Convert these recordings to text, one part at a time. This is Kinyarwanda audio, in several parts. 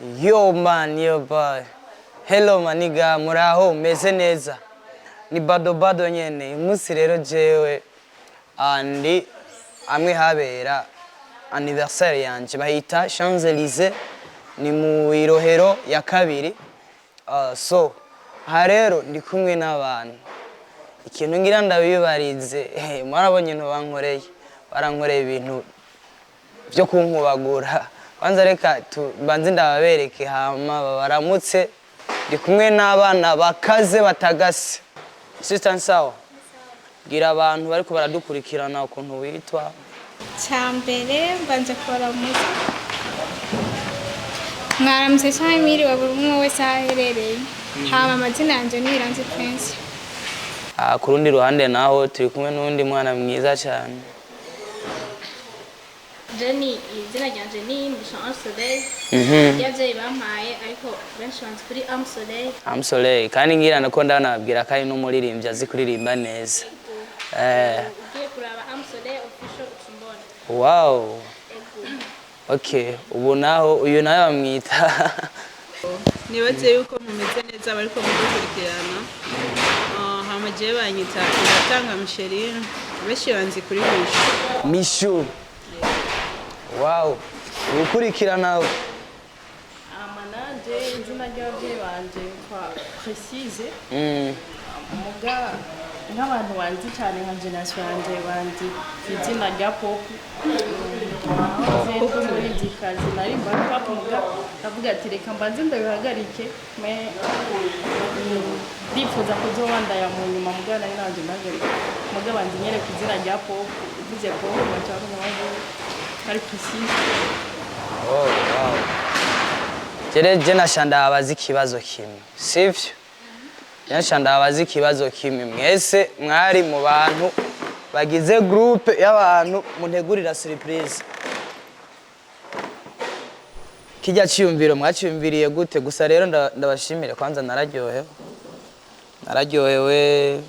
Yo man, yo boy. Hello maniga, muraho meze neza. Ni bado nyene. Umunsi rero jewe andi amwe habera anniversaire yanje bahita Champs-Élysées ni mu Irohero ya kabiri. So rero ndi kumwe n'abantu. Ikintu ngira ndabibarize, mwarabonye no bankoreye. Barankoreye ibintu byo kunkubagura. Kwanza reka banze ndababereke hama baramutse ndi kumwe n'abana bakaze batagase. Sister Nsawa, gira abantu bariko baradukurikirana ukuntu witwa. Cyambere mbanje kuramutsa. Mwaramutse cyane mwiriwe buri umwe wese aherereye. Hama amazina yanje ni Iranzi Prince. Ku rundi ruhande naho turi kumwe n'undi mwana mwiza cyane. Jenny, izina ryanje ni Mbishanga Soleil. Yavye bampaye ariko benshi banzi kuri Am Soleil. Kandi ngira nako ndanabwira kandi n'umuririmbyi azi kuririmba neza. Ugiye kuraba Am Soleil official utumbona. Wow. Okay, ubu naho uyu nayo bamwita. Nibaze yuko mumeze neza bariko mudukurikirana. Hama je banyita Iratanga Micheline. Benshi banzi kuri Mishu. Wow. Ukurikirana amananje izina ry'abavyeyi banje kwa Précise muga nk'abantu banzi cyane nka generation yanje banzi izina rya Pop muri dikazi nari mba Pop muga ndavuga ati reka mbanze ndabihagarike me ndifuza kuzowanda ya mu nyuma muga nari nanje ndahagarika muga banzi nyere kuzina rya Pop uvuze Pop macaro n'abantu ari Précise. Oh wow. Je nashanda abazi kibazo kimwe. Sivyo? Nashanda abazi kibazo kimwe. Mwese mwari mu bantu bagize groupe y'abantu muntegurira surprise. Kijya cyumviro mwacyumviriye gute gusa rero ndabashimire kwanza nararyohewe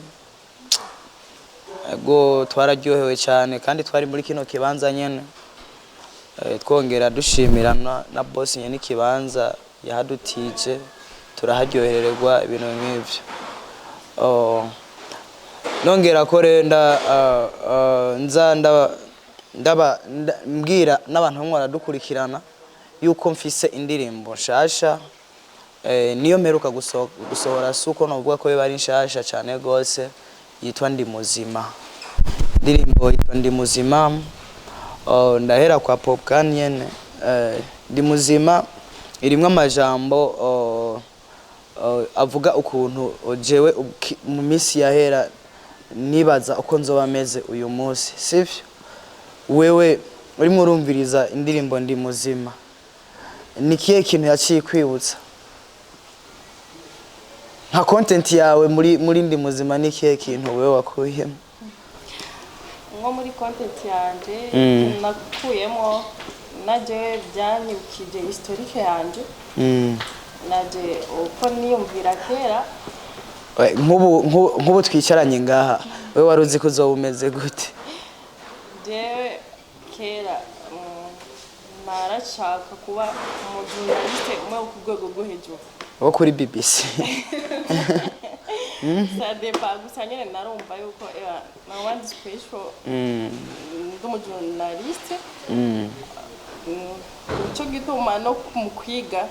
ego twararyohewe cyane kandi twari muri kino kibanza nyene twongera dushimirana na boss nyene kibanza yahadutije turaharyohererwa ibintu nk'ivyo nongera ko renda nza mbwira n'abantu bamwe baradukurikirana yuko mfise indirimbo nshasha niyo mperuka gusohora suko novuga ko bari nshasha cyane gose yitwa Ndi Muzima. Indirimbo yitwa Ndi Muzima. Ndahera kwa Popcan nyene. Ndi Muzima irimwe amajambo avuga ukuntu jewe mu minsi yahera nibaza uko nzoba meze uyu munsi. Sivyo? Wewe urimo urumviriza indirimbo Ndi Muzima. Nikiye kintu yaciye kwibutsa? Nka content yawe muri Ndi Muzima nikiye kintu wewe wakuyemo? Nko muri content yanje nakuyemo naje byanyibukije historique yanje naje uko niyumvira kera nk'ubu twicaranye ngaha wewe waruzi ko uzobumeze gute? Jewe kera narashaka kuba umujournaliste umwe wo ku rwego rwo hejuru wo kuri BBC. Ça dépend gusa nyene narumva yuko nawandi special ndumujournaliste cyo gituma no mu kwiga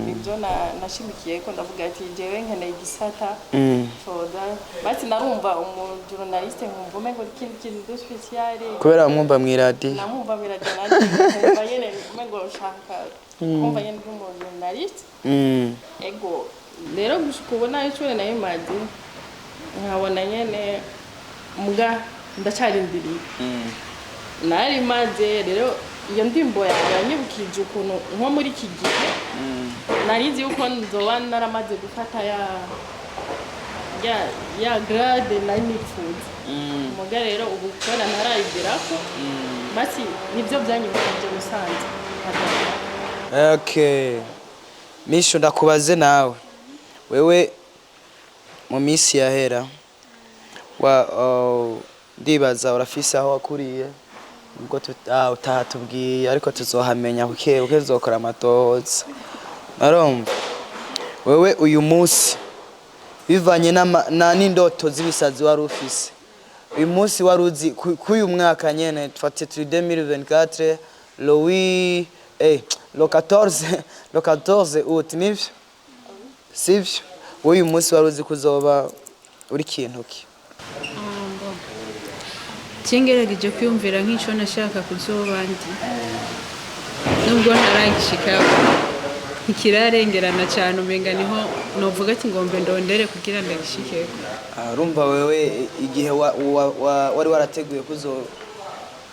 ibyo nashimikiye ko ndavuga ati jewe nkeneye igisata bati narumva umujournaliste nkumva umengo kintu special kubera mwumva mwiradi namumva miradi nkumva nyene umengo ushaka kumva nyene umujournaliste ego rero gushikubona icyo nayo madi nkabona nyene muga ndacarindiriye nari maze rero iyo ndimbo yanyibukije ukuntu nko muri iki gihe narizi yuko nzoba naramaze gufata ya grade nari nifuza muga rero ubu kora narayigirako basi nibyo byanyibukije Musanze. Okay, Misho ndakubaze nawe wewe mu minsi yahera ndibaza urafise aho wakuriye ubwo utahatubwiye ariko tuzohamenya buke zokora amatohoza arumva wewe uyu munsi bivanye n'indoto z'ibisazi wari ufise uyu munsi wari uzi k'uyu mwaka nyene tufate turi 2024 le 14 août nivyo sivyo uyu munsi wari uzi kuzoba uri kintu ki Cingerageje kwiyumvira nk'ico nashaka kuzoba ndi nubwo ntaragishika ikirarengerana cyane umenga niho novuga ati ngombe ndondere kugira ndagishike urumva wewe igihe wari warateguye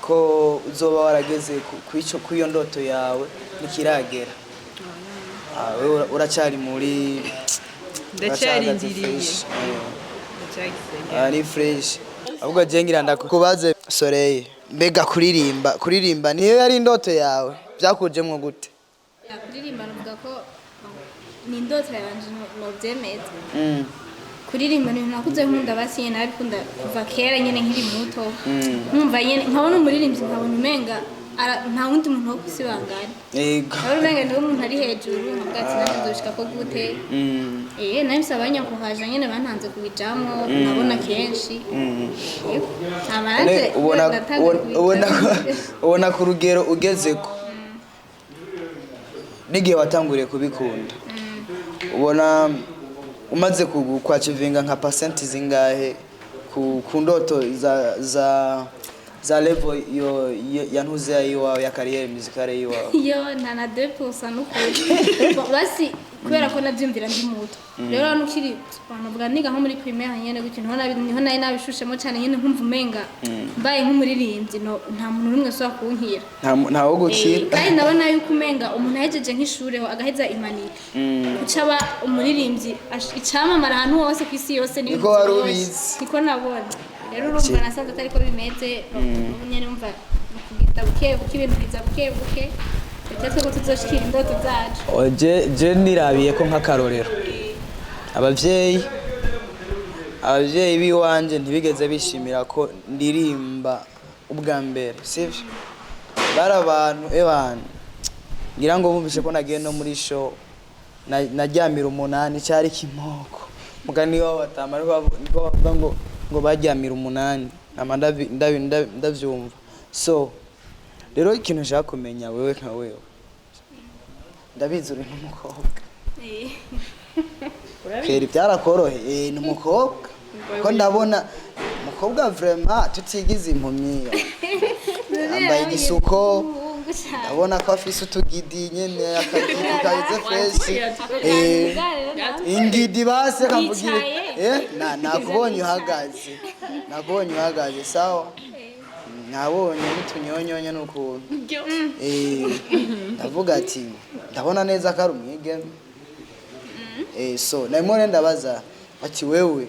ko uzoba warageze ku iyo ndoto yawe nikiragera wewe uracari muri ndacarindiriye ari fresh ahubwo jengira ndakubaze Soleil mbega kuririmba niyo yari indoto yawe byakujemwe gute kuririmba nuvuga ko ni indoto yanje no byemeza kuririmba ni nakuze nkunda basiye nabikunda kuva kera nyene nkiri muto nkumva nyene nkabona umuririmbyi nkabona umenga nta wundi muntu wo kusibangana yego abo umenga niwe umuntu ari hejuru nkabwati nazoshika ko gute nahise abanyakuhaje nyene bantanze kubijamwo nabona kenshi abaranje ubona ku rugero ugezeko n'igihe watanguriye kubikunda ubona umaze kwachivinga nka percent zingahe ku ndoto za level yantuze yawe ya career musicale yiwawe yo na 2% n'ukuri basi kubera ko navyumvira ndi muto rero nukiri banavuga niga nko muri primaire nyene gutyo niho nayi nabishushemo cyane nyene nkumva umenga mbaye nk'umuririmbyi nta muntu numwe so kunkira nta wo gukira kandi nabona yuko umenga umuntu ahejeje nk'ishure agaheza imanira ucaba umuririmbyi icamamara ahantu hose kwisi yose niko wari ubizi niko nabona rero urumva nasanze atari ko bimeze nyene umva kugita buke ibintu biza buke Tetwe ko tuzoshikira indoto zacu. Je nirabiye ko nk'akarorero. Abavyeyi biwanje ntibigeze bishimira ko ndirimba ubwa mbere, sivyo? Barabantu ngira ngo bumvise ko nagiye no muri show naryamira 8 cyari kimoko. Mugani wabo batamara niko bavuga ngo baryamira 8 ndavyumva. So rero ikintu nshaka kumenya wewe nka wewe ndabizi uri n'umukobwa kera byarakorohe n'umukobwa ko ndabona umukobwa vraiment tutigize impumyi ambaye igisuko ndabona ko afise utugidi nyene akagidi kagize fresh ingidi base kamvugira nakubonye uhagaze sawa nabonye mutunyonyonye n'ukuntu ndavuga ati ndabona neza ko ari umwigeme so namone ndabaza ati wewe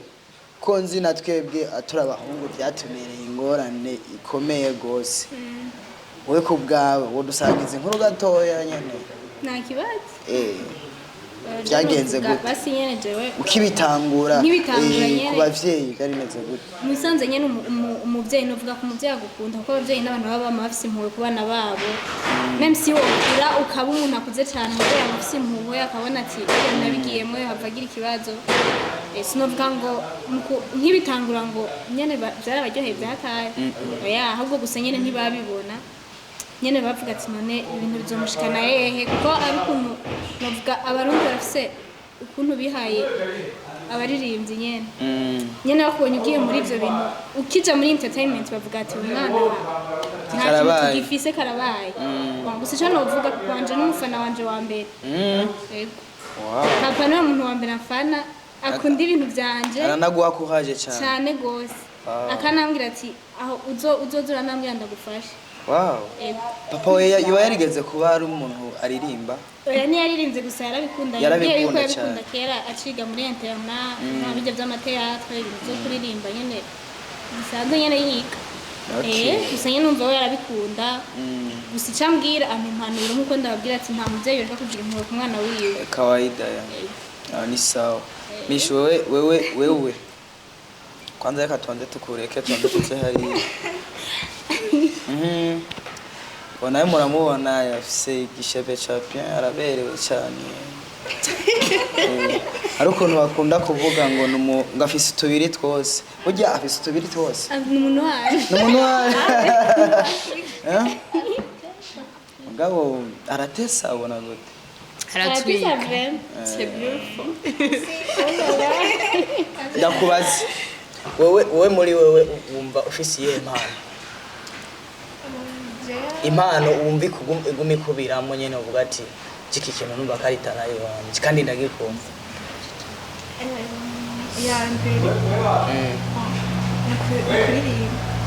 ko nzi natwebwe aturabahungu byatumereye ingorane ikomeye gose wewe ko bwawe wodusangiza inkuru gatoya nyene nta kibazo byagenze gute basi nyene jewe ukibitangura ku bavyeyi kari neze gute musanze nyene umuvyeyi novuga ko umuvyeyi agukunda kuko abavyeyi n'abantu baba bafise impuhwe ku bana babo même si wokura ukaba umuntu akuze cyane umuvyeyi afise impuhwe akabona ati nabigiyemo havagira ikibazo sinovuga ngo nkibitangura ngo nyene byarabaryoheye byataye ahubwo gusa nyene ntibabibona nyene bavuga ati none ibintu bizomushikana hehe kuko ari ukuntu bavuga abarundi bafise ukuntu bihaye abaririmbyi nyene bakubonye ugiye muri ivyo bintu ukija muri entertainment bavuga ati umwana nta gifise karabaye gusa cyo novuga kuko wanje n'umufana wanje wa mbere papa niwe muntu wa mbere afana akunda ibintu byanje aranaguha kuhaje cyane gose akanambwira ati aho uzozura nambwira ndagufasha. Wow. Papa we yarigeze kuba ari umuntu aririmba? Oya ni yaririnze gusa yarabikunda yabikunda kera aciga muri interna n'abijya by'amateatro ibintu byo kuririmba nyene bisanzwe nyene yiga. Gusa nyene numva we yarabikunda. Gusa icambwira amimpanuro nkuko ndababwira ati nta muvyeyi yoshaka kugira impuhwe ku mwana wiwe. Kawaida ya. Ni sawa. Mishi wewe kwanza reka tuanze tukureke tuanze tuze hari Bona muramubona yafise igishebe cha bien araberewe cyane hari ukuntu bakunda kuvuga ngo ngo afise utubiri twose burya afise utubiri twose ni umuntu wayo ni umuntu wayo mugabo aratesa ubona gute aratwika c'est beautiful ndakubaza wowe muri wewe wumva ufise iyihe impano wumva iguma ikubiramo nyene uvuga ati iki kintu numva ko ari talent yanje kandi ndagikunda ya mbere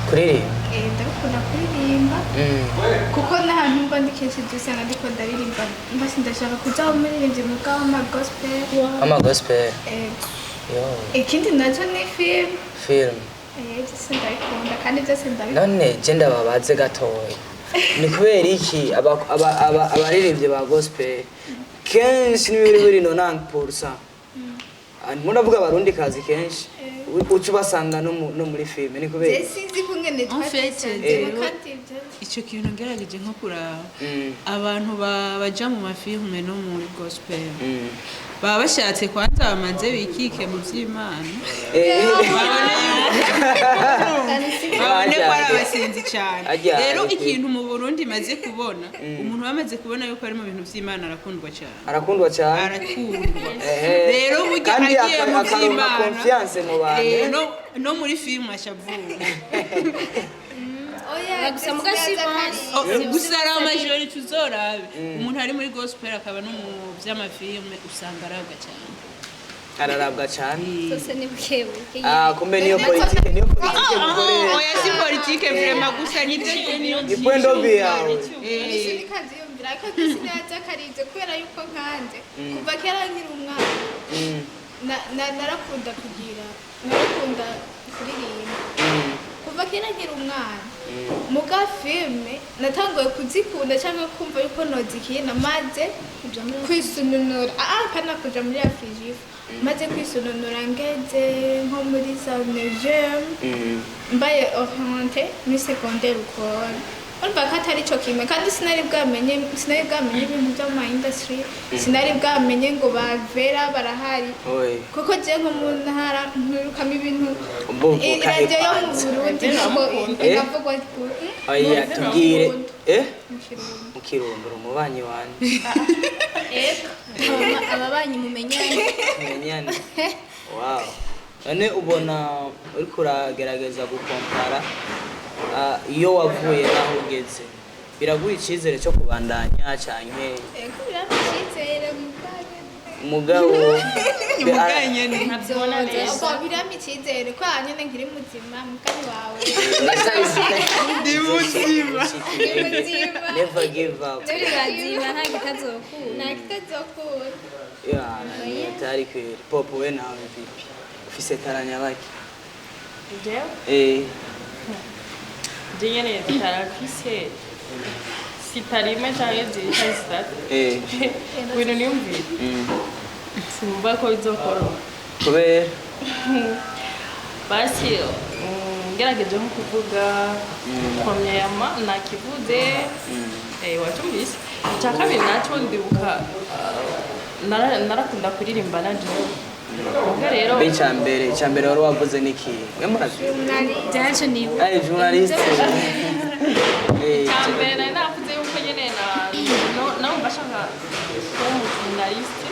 kuririmba ndakunda kuririmba kuko n'ahantu mba ndi kenshi dusanga ndiko ndaririmba mbasi ndashaka kuja umuririmbyi mu bw'ama gospel yo ikindi nacyo ni film byose ndabikunda kandi byose ndabikunda none je ndababaze gatoya ni kubera iki abaririmbyi ba gospel kenshi n'ibiri 90% muravuga abarundi kazi kenshi uca ubasanga no muri filime ni kubera sinzi kungene icyo kintu ngerageje nko kuraba abantu baja mu mafilme no muri gospel baba bashatse kwanza bamanze bikike mu by'Imana babone ko ari abasenzi cyane rero ikintu mu Burundi maze kubona umuntu bamaze kubona yuko ari mu bintu by'Imana arakundwa cyane rero burya agiye mu by'Imana confiance mu bantu no muri film ashavuga gusa mugasiba gusa ari amajori tuzorabe umuntu ari muri gospel akaba no mu by'amafilme usanga arabwa cyane sose ni bukebuke kumbe niyo politike oya si politike vraiment gusa ni point of view yawe ni kazi yumvira ko sinaza karije kubera yuko nkanje kuva kera nkiri umwana narakunda kuririmba kuva kera nkiri umwana muga filme natangoye kuzikunda cyangwa kumva yuko nozikina maze kwisununura kana kuja muri Afrique maze kwisununura ngeze nko muri Saint-Jean mbaye orienté muri secondaire ukora urumva ko atari cyo kimwe kandi sinari bwamenye ibintu by'ama industry sinari bwamenye ngo bavera barahari kuko je nko mu ntara nturukamo ibintu iradiyo yo mu Burundi ntabwo inavugwa oya tubwire mu Kirundo umubanyi wanje ababanyi mumenyane wow none ubona uri kuragerageza gukompara iyo wavuye naho ugeze biraguha icyizere cyo kubandanya cyane umugabo umuganye ntabyibona neza birami icyizere ko nyine nkiri muzima mukari wawe ndi muzima never give up nta kitazokura tari kweli popo we nawe vipi ufise taranya baki Jengene tarafise sitarime cyangwa zitatu wintu niyumvira simba ko izokora kubera basi ngerageje nko kuvuga kwamyama nakivuze watumvise cyakabiri naco ndibuka narakunda kuririmba na rero icyambere wari wavuze niki mwe murazi byaje ni journaliste cyambere navuze yuko nyene na mbashaka ko journaliste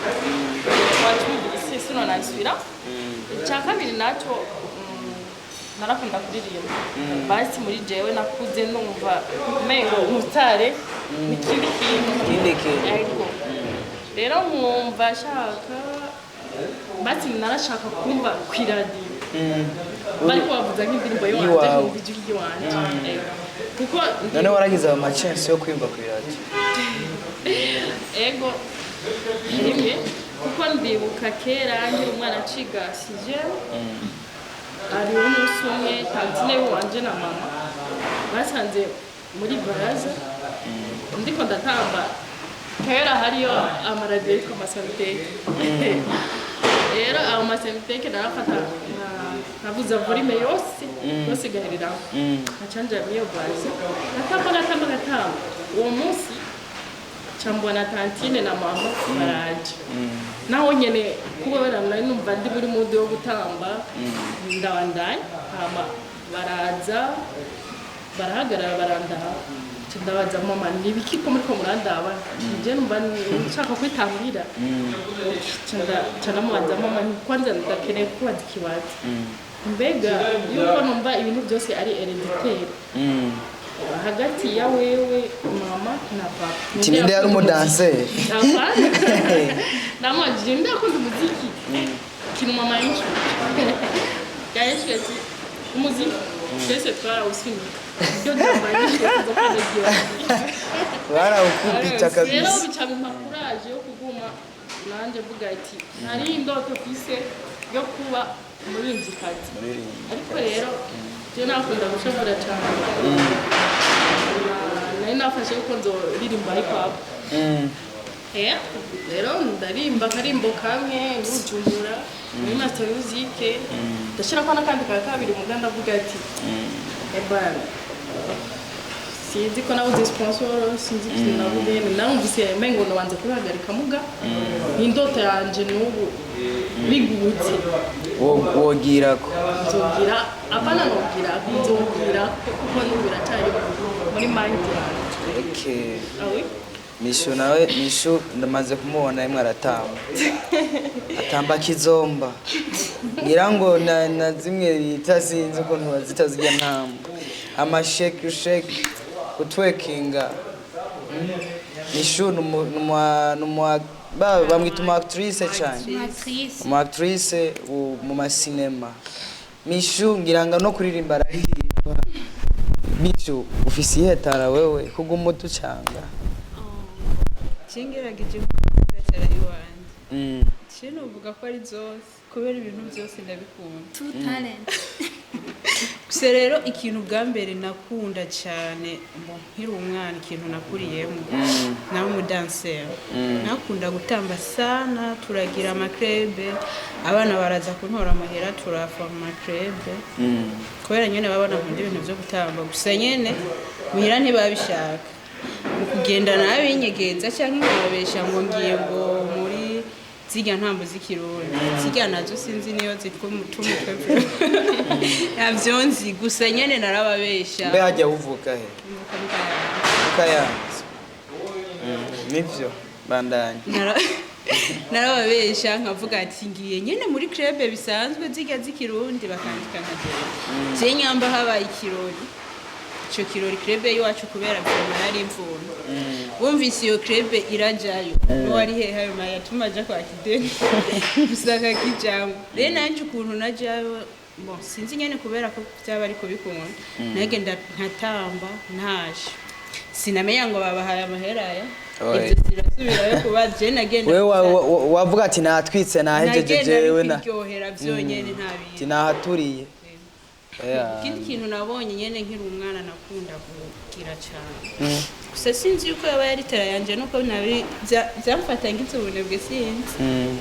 watumvise sino nasubira cyakabiri naco narakunda kuririmba basi muri jewe nakuze numva mengo umutare n'ikindi kintu rero nkumva shaka bati narashaka kumva kwiradiyo bari kubavuza nk'indirimbo y'uwanje n'ijwi ry'uwanje kuko none waragize amachance yo kwimba kwiradiyo ego rimwe kuko ndibuka kera nkiri umwana ciga sixième ari umunsi umwe tantine wanje na mama basanze muri baraza ndiko ndatamba kera hariyo amaradiyo yitwa Masanteke rero aho Masanteke narafata navuza volume yose igahereraho nacanja miyo bazi natamba uwo munsi cambona tantine na mama baraje naho nyene kubera nari numva ndi muri mude yo gutamba ndabandanya hama baraza barahagarara barandaha ndabaza mama nibiki ko muri ko murandaba nje numva nshaka kwitahurira canda mama kwanza ndakeneye kubaza ikibazo mbega yuko numva ibintu byose ari hereditaire hagati ya wewe mama na papa Tininde yari umudanse namwajije ndakunda umuziki kintu mama yinshi yaje ati umuziki twese twarawusinya byo ndambaye nishaka kwandikira barawukubita kabisa rero bica mu courage yo kuguma nanje vuga ati nari indoto kwise yo kuba umuririmbyikazi ariko rero je nakunda gushobora cyane nari nafashe yuko nzoririmba hip hop rero ndarimba karimbo kamwe ngujumbura muri master music ndashira ko nakandi ka kabiri muganda avuga ati ebana sinzi ko nabuze sponsor sinzi ikintu nabuze narumvise mengo nabanze kubihagarika muga n'indoto yanje n'ubu bigutse wogira ko nzogira apana nogira nzogira kuko n'ubira cyari muri mind yanjye okay awi Mishu nawe Mishu ndamaze kumubona imwe aratamba atamba kizomba ngira ngo na zimwe bita sinzi ukuntu bazita zijya ntamba shake kutwekinga Mishu bamwita umu actrice cyane umu actrice mu masinema Mishu ngira ngo no kuririmba arahimba Mishu ufise ihetara wewe kugumutu cyanga Chingerageje kugatera iwanje. Kino uvuga ko ari zose kubera ibintu byose ndabikunda. True talent. Gusa rero ikintu bwa mbere nakunda cyane nkiri umwana ikintu nakuriyemo nawe umudanser. Nakunda gutamba sana turagira amakrebe abana baraza kuntora amahera turafa mu makrebe. Kubera nyene babona nkunda ibintu byo gutamba gusa nyene muhira ntibabishaka. Kugenda nawe inyegeza cyangwa nkababesha ngo ngiye ngo muri zirya ntambo z'ikirundi zirya nazo sinzi niyo zitwa umutwe yavyonzi gusa nyene narababesha mbe hajya uvuka he kayanze nivyo bandanye narababesha nkavuga ati ngiye nyene muri club bisanzwe zirya z'ikirundi bakandika nkagera je nyamba habaye ikirori ico kirori krebe iwacu kubera byoma yari imvuno wumvise iyo krebe irajayo no wari he hayo maya tumaje kwa kideni gusaka kijambo rero nanje ukuntu najayo sinzi nyene kubera ko byaba ariko bikunda nagenda nkatamba ntaje sinamenya ngo babahaye amaheraya ibyo sirasubirayo kuba je nagenda wewe wavuga ati natwitse nahejeje jewe na kiryohera byonyene ntabiri tinahaturiye ikindi kintu nabonye nyene nkiri umwana nakunda kugira cyane gusa sinzi yuko yaba yari tera yanje nuko nabi byamfata ngitsubunebwe sinzi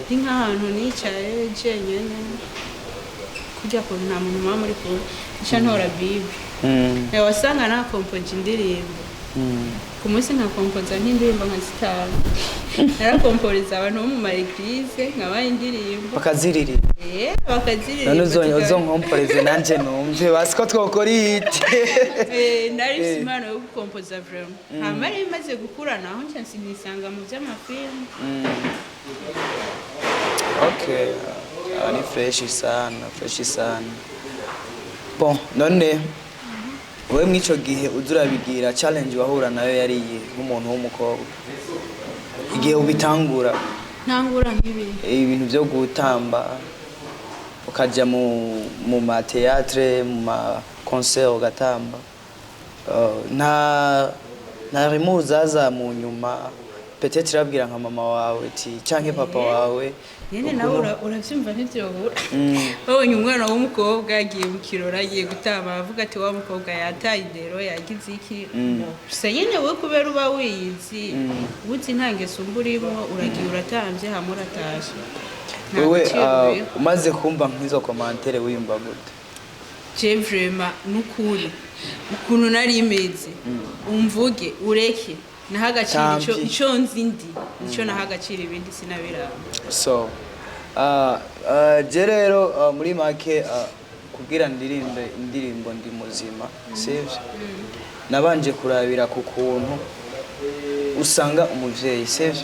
ndi nk'ahantu nicaye jenyene kujya ko nta muntu mama muri ko nsha ntora bibi wasanga na kompoje indirimbo ku munsi nka kompoza nk'indirimbo nka zitanu narakomporiza abantu bo mu maeglise nkaba indirimbo bakaziriri bakaziriri none uzonkomporeze nanje numve basiko twokora ite nari simano yo gukompoza vraiment amari imaze gukura naho ncansi nisanga mu by'amafilm okay ani fresh sana bon none wewe mwico gihe uzurabigira challenge wahura nayo yari nk'umuntu w'umukobwa igihe ubitangura ntangura nk'ibiri ibintu byo gutamba ukaja mu ma théâtre mu ma concert ugatamba nta rimu zaza mu nyuma peut-être rabwira nka mama wawe ati canke papa wawe nyene nawe uravyumva ntivyobura babonye umwana w'umukobwa agiye mu kirora agiye gutamba avuga ati wa mukobwa yataye indero yagize iki gusa nyene we kubera uba wiyizi ubuzi ntangeso mburimo uragiye uratamvye hamwe uratashe wewe umaze kumva nk'izo commentaire wiyumva gute je vraiment nukuri ukuntu nari imeze umvuge ureke naha agaciro ico nzindi nico naha agaciro ibindi sinabiraba. So je rero muri make kugira ndirimbe indirimbo ndi muzima sivyo nabanje kurabira ku kuntu usanga umuvyeyi sivyo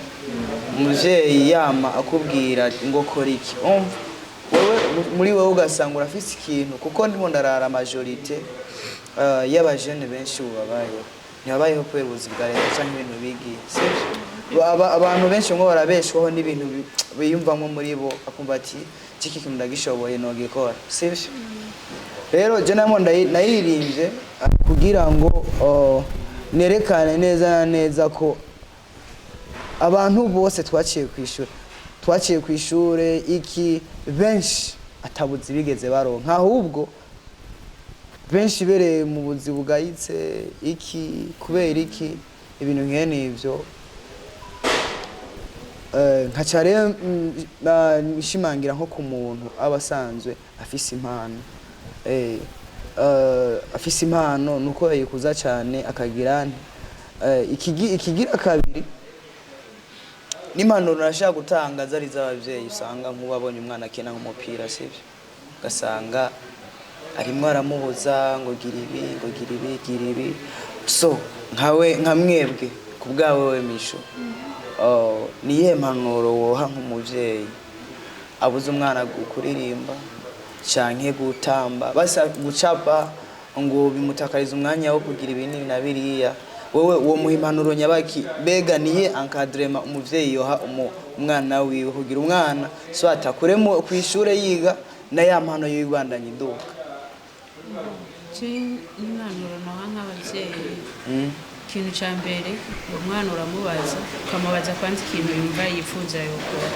umuvyeyi yama akubwira ngo kora iki wewe muri wewe ugasanga urafise ikintu kuko ndimo ndarara majorité y'abajene benshi ubabaye ntibabayeho kubera ubuzi bwa leta cyangwa ibintu bigiye sivyo abantu benshi ngo barabeshwaho n'ibintu biyumvamo muri bo akumva ati iki kintu ndagishoboye no gikora sivyo rero je namo nayirimbye kugira ngo nerekane neza ko abantu bose twaciye kw'ishure iki benshi atabuzi bigeze baronka ahubwo benshi bereye mu buzi bugayitse iki kubera iki ibintu nkene ivyo nkacare nishimangira nko ku muntu abasanzwe afise impano afise impano nuko yikuza cyane akagira ikigira kabiri n'impanuro nashaka gutanga zari z'abavyeyi usanga nk'ubabonye umwana akina nk'umupira sivyo gasanga arimo aramubuza ngo gira ibi so nka mwebwe kubwawe we Misho niye mpanuro woha nk'umuvyeyi abuze umwana kuririmba canke gutamba basa gucapa ngo bimutakariza umwanya wo kugira ibintu na biriya wewe uwo muhimpanuro nyabaki bega niye encadrement umuvyeyi yoha umwana wiwe kugira umwana so atakuremo kw'ishure yiga na ya mpano y'ibandanye iduka impanuro naha nk'abavyeyi ikintu ca mbere umwana uramubaza ukamubaza kwanza ikintu yumva yifuza yokora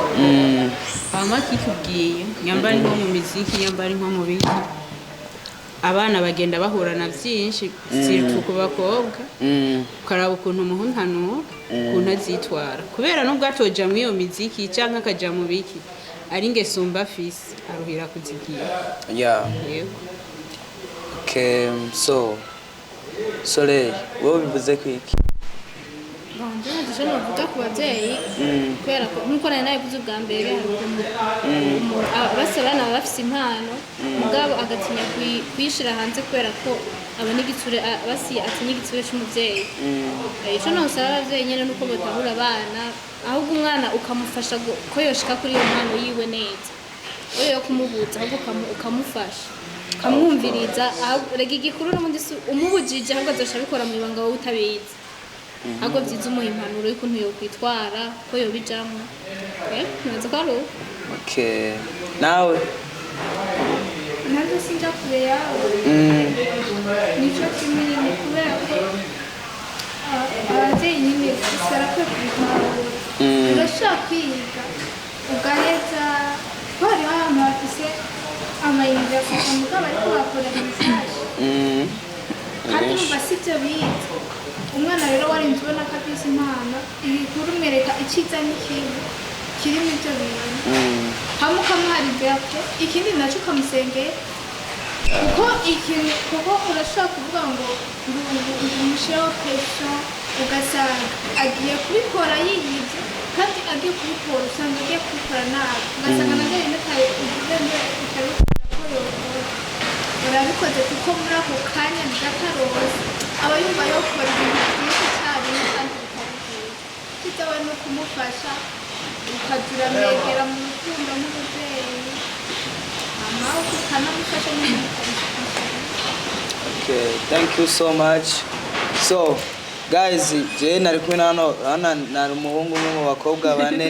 hama kikubwiye nyamba nko mu muziki nyamba nko mu biki abana bagenda bahura na byinshi ziri ku bakobwa ukaraba ukuntu umuhuntanuro ukuntu azitwara kubera nubwo atoja mu iyo miziki canke akaja mu biki ari ngesumba fisi aruhira kuzigira okay so Soleil wowe bivuze kwiki Bonje ndashobora kuvuga ku bavyeyi kubera ko nkuko nari nabivuze ubwa mbere abasabana bafise impano mugabo agatinya kwishira hanze kubera ko abona igitsure basi atinya igitsure cy'umuvyeyi ico no usaba abavyeyi nyene nuko batahura abana ahubwo umwana ukamufasha ko yoshika kuri iyo mpano yiwe neza oyo kumubuza ahubwo ukamufasha kamwumviriza rega igikuru n'umundi umubujije ahubwo azosha bikora mu ibanga wowe utabizi ahubwo byiza umuha impanuro y'ukuntu yokwitwara ko yobijamwo neza ko ari okay nawe ntabwo sinja kure yawe nico kimwe ni kubera ko abavyeyi nyine barakwiye kubihanura urashobora kwiga ugaheza ko hariho ahantu hafise amayinite afasha mugabo ariko bakora ibishasha kandi numva sivyo bize umwana rero warinze ubona ko afise impano ibikuru umwereka iciza n'ikibi kirimo ivyo bintu hamwe ukamuharibira ikindi naco ukamusengera kuko urashobora kuvuga ngo umushireho pression ugasanga agiye kubikora yiyivye kandi agiye kubikora usanga agiye kubikora nabi ugasanga navyo nyene utabikora ko yokora urabikoze kuko muri ako kanya bigatarose aba yumva yokora ibintu vyinshi carimwe kandi bitari vyiza kitawe no kumufasha ukagira mwegera mu rukundo nk'umuvyeyi amaho ukanamufasha nyene okay thank you so much so guys je nari kumwe nano nari umuhungu umwe mu bakobwa bane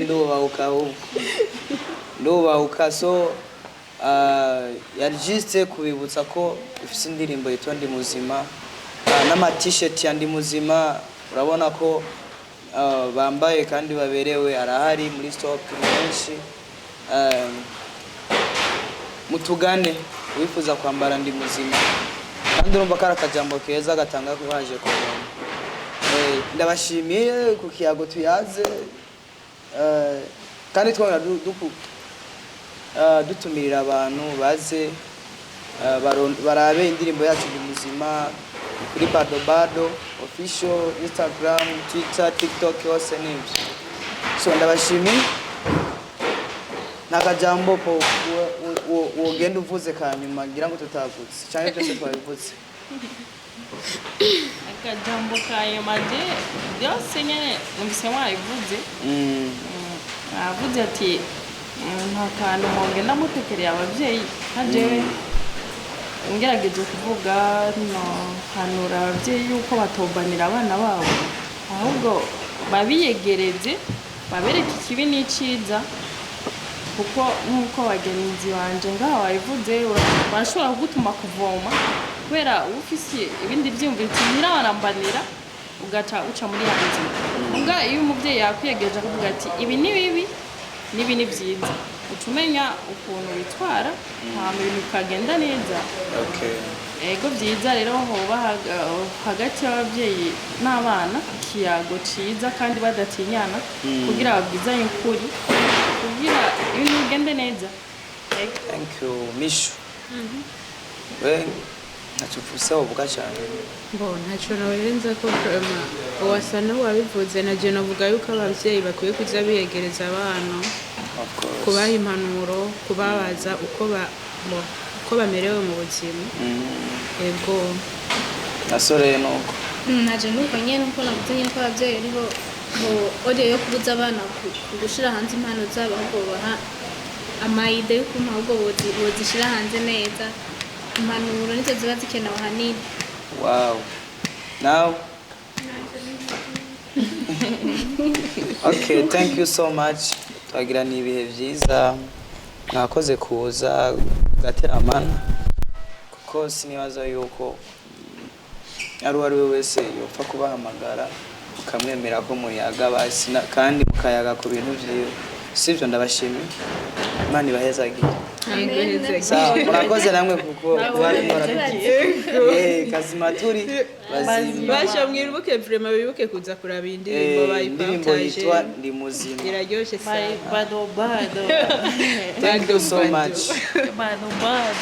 ndubahuka so yari juste kubibutsa ko ifise indirimbo yitwa Ndi Muzima n'ama t-shirt ya Ndi Muzima urabona ko bambaye kandi baberewe arahari muri stock menshi mutugane wifuza kwambara Ndi Muzima kandi urumva ko arakajambo keza gatanga ko baje kubona ndabashimiye ku kiyago tuyaze kandi twongera dutumirira abantu baze barabe indirimbo yacu Ndi Muzima kuri Badobado official, Instagram, Twitter, TikTok hose n'ibyo. So ndabashimiye nakajambo po wogenda uvuze kanyuma ngira ngo tutavutse cyane byose twabivutse. Akajambo kanyuma je byose nyene numvise mwabivuze. Avuze ati nta kantu mwogenda mutekereye ababyeyi hajewe ngerageje kuvuga no hanura ababyeyi yuko batobanira abana babo ahubwo babiyegereze babereke ikibi n'iciza kuko nkuko bagenzi banje ngaho babivuze barashobora kugutuma kuvoma kubera ufise ibindi byumviro ntirabarambanira ugaca uca muri hanze ubwa iyo umubyeyi yakwiyegeje akavuga ati ibi ni bibi nibi ni byiza ucumenya ukuntu bitwara nta bintu bikagenda neza. Ego byiza rero hoba hagati y'ababyeyi n'abana ikiyago ciza kandi badatinyana kugira babwizanye ukuri kugira ibintu bigende neza. Thank you Mishu. We natufuse uvuga cyane. Ntacyo nawerenza ko wasa n'uwabivuze na je navuga yuko ababyeyi bakwiye kuza biyegereza abana kubaha impanuro kubabaza uko bamerewe mu buzima. Ego nasore nuko naje nuko nyene uko navuze nyene ko ababyeyi ariho audio yo kubuza abana gushira hanze impano zabo ahubwo baha amayide yo kumpa ahubwo bozishira hanze neza impanuro nizo ziba zikenewe ahanini. Wow. Now okay, thank you so much. Twagira ni ibihe byiza mwakoze kuza gateramana kuko sinibaza yuko ari we wese yopfa kubahamagara ukamwemera ko muyaga basina kandi mukayaga ku bintu byiwe. Sivyo ndabashimiye Imana ibahezagiye. Murakoze namwe kuko bari muragiye kazimaturi basha mwiruke vraiment bibuke kuza kuraba indirimbo bayipartage yitwa Ndi Muzima iraryoshe sana. Badobado. Thank you so much. Badobado.